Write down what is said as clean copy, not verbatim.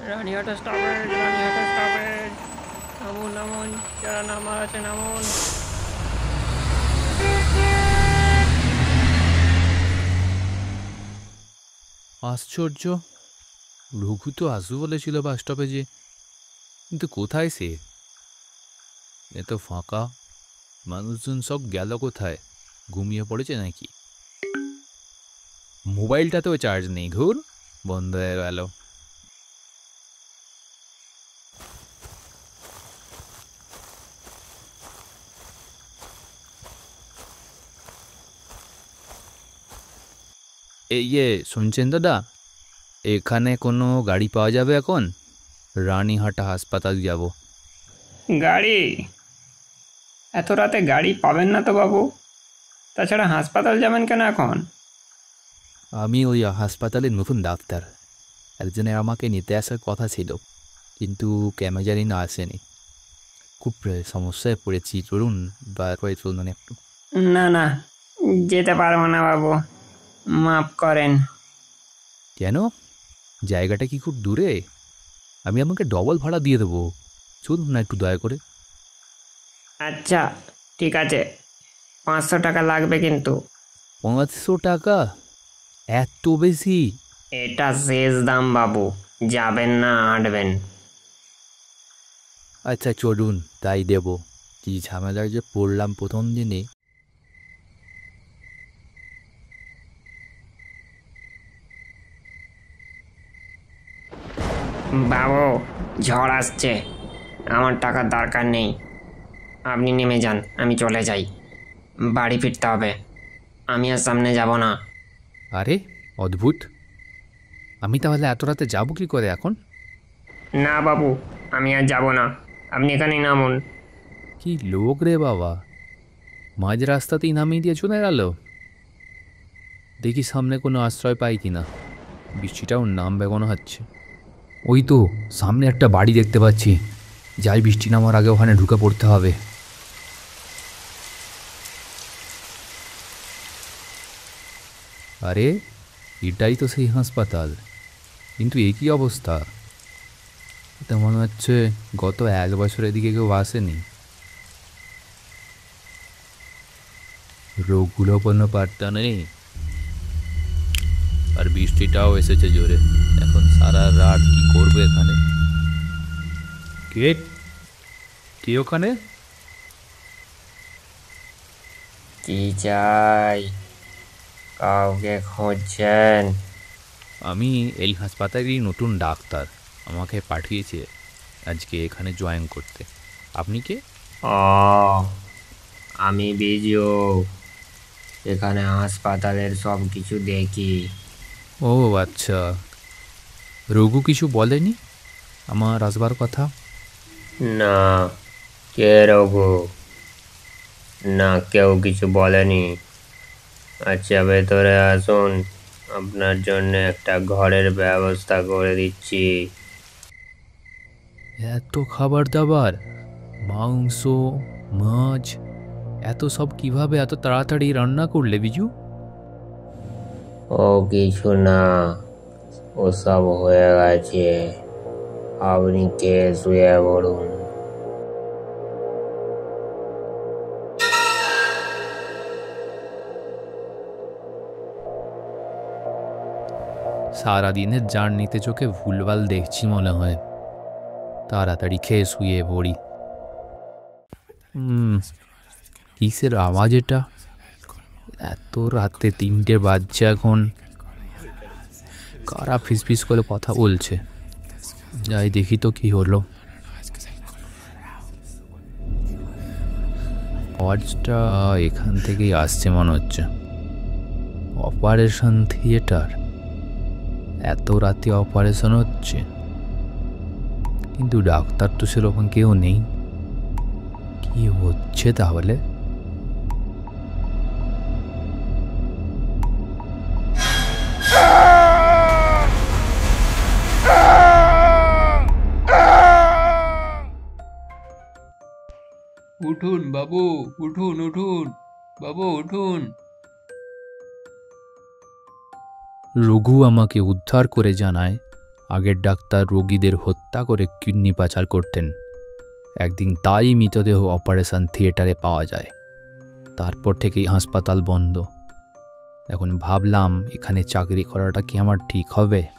রানিহাটা stoppage, রানিহাটা stoppage. নামুন নামুন, যারা নামার আছে নামুন। আশ্চর্য, রঘু তো আসবো বলেছিল বাস স্টপেজে, কিন্তু কোথায় সে? এত ফাঁকা, মানুষজন সব গেল কোথায়? ঘুমিয়ে পড়েছে নাকি? মোবাইলটাতেও চার্জ নেই, ঘুর বন্ধ হয়ে গেল। শুনছেন দাদা, এখানে কোনো গাড়ি পাওয়া যাবে এখন? রানীহাটা হাসপাতাল যাব। গাড়ি? এত রাতে গাড়ি পাবেন না তো বাবু। তাছাড়া হাসপাতাল যাবেন কেন এখন? আমি ওই হাসপাতালের নতুন ডাক্তার, একজনের আমাকে নিতে আসার কথা ছিল, কিন্তু কেন জানি না আসেনি। খুব সমস্যায় পড়েছি, চলুন বা চলুন একটু। না না, যেতে পারবো না বাবু, মাফ করেন। কেন? জায়গাটা কি খুব দূরে? আমি আমাকে ডবল ভাড়া দিয়ে দেবো, চলুন না একটু দয়া করে। আচ্ছা ঠিক আছে, 500 টাকা লাগবে কিন্তু। 500 টাকা? এত বেশি? এটা শেষ দাম বাবু, যাবেন না হাঁটবেন? আচ্ছা চলুন, তাই দেব। কি ঝামেলায় যে পড়লাম প্রথম দিনে। বাবু, ঝড় আসছে, আমার টাকার দরকার নেই। আপনি নেমে যান, আমি চলে যাই। বাড়ি ফিরতে হবে, আমি আর সামনে যাব না। আরে অদ্ভুত, আমি তাহলে এত রাতে যাবো কি করে এখন? না বাবু, আমি আর যাব না, আপনি এখানেই নামুন। কি লোক রে বাবা, মাঝ রাস্তাতেই নামিয়ে দিয়ে চলে গেল। দেখি সামনে কোনো আশ্রয় পাই কিনা। বৃষ্টিটাও নামবে মনে হচ্ছে। ওই তো সামনে একটা বাড়ি দেখতে পাচ্ছি, যাই বৃষ্টি নামার আগে ওখানে ঢুকে পড়তে হবে। আরে এটাই তো সেই হাসপাতাল, কিন্তু এই কী অবস্থা! এটা মনে হচ্ছে গত 1 বছর এদিকে কেউ আসেনি। রোগগুলো কোনো পাত্তা নেই, আর বৃষ্টিটাও এসেছে জোরে। এখন সারা রাত কি করবে এখানে? কে কে ওখানে? কি চাই? কাউকে খুঁজছেন? আমি এই হাসপাতালেরই নতুন ডাক্তার, আমাকে পাঠিয়েছে আজকে এখানে জয়েন করতে। আপনি কে? ও, আমি বিজু, এখানে হাসপাতালের সব কিছু দেখি। ও আচ্ছা, রঘু কিছু বলেনি আমার আসবার কথা? না, কে রঘু? না, কেউ কিছু বলেনি। আচ্ছা ভেতরে আসুন, আপনার জন্য একটা ঘরের ব্যবস্থা করে দিচ্ছি। এত খাবার দাবার, মাংস, মাছ, এত সব কিভাবে এত তাড়াতাড়ি রান্না করলে বিজু? ও কিছু না, ওসব হয়ে গেছে, আপনি কে শুয়ে পড়ুন। সারাদিনের জার্নিতে চোখে ভুলভাল দেখছি মনে হয়, তাড়াতাড়ি খেয়ে শুয়ে পড়ি। কিসের আওয়াজ এটা? এত রাতে 3টে বাজছে এখন, কারা ফিসফিস করে কথা বলছে? যাই দেখি তো কি হলো। আওয়াজটা এখান থেকেই আসছে মনে হচ্ছে। অপারেশন থিয়েটার, এত রাতে অপারেশন হচ্ছে, কিন্তু ডাক্তার তো সেরকম কেউ নেই। কি হচ্ছে তাহলে? উঠুন বাবু, উঠুন উঠুন বাবু, উঠুন। রঘু আমাকে উদ্ধার করে জানায় আগের ডাক্তার রোগীদের হত্যা করে কিডনি পাচার করতেন। একদিন তাই মৃতদেহ অপারেশন থিয়েটারে পাওয়া যায়। তারপর থেকেই হাসপাতাল বন্ধ। এখন ভাবলাম এখানে চাকরি করাটা কি আমার ঠিক হবে?